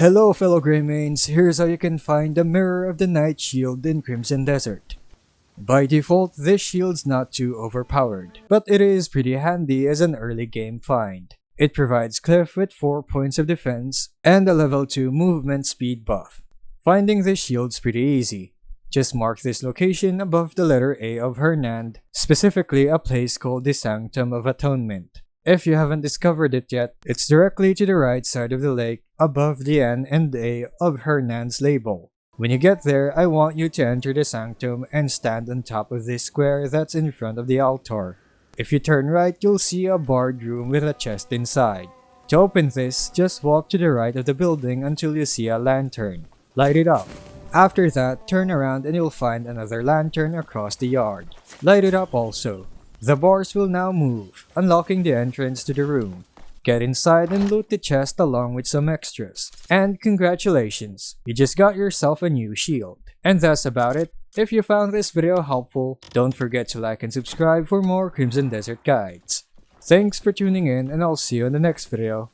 Hello fellow Greymanes, here's how you can find the Mirror of the Night shield in Crimson Desert. By default, this shield's not too overpowered, but it is pretty handy as an early game find. It provides Cliff with 4 points of defense and a level 2 movement speed buff. Finding this shield's pretty easy. Just mark this location above the letter A of Hernand, specifically a place called the Sanctum of Atonement. If you haven't discovered it yet, it's directly to the right side of the lake above the N and A of Hernand's label. When you get there, I want you to enter the sanctum and stand on top of this square that's in front of the altar. If you turn right, you'll see a barred room with a chest inside. To open this, just walk to the right of the building until you see a lantern. Light it up. After that, turn around and you'll find another lantern across the yard. Light it up also. The bars will now move, unlocking the entrance to the room. Get inside and loot the chest along with some extras. And congratulations, you just got yourself a new shield. And that's about it. If you found this video helpful, don't forget to like and subscribe for more Crimson Desert guides. Thanks for tuning in and I'll see you in the next video.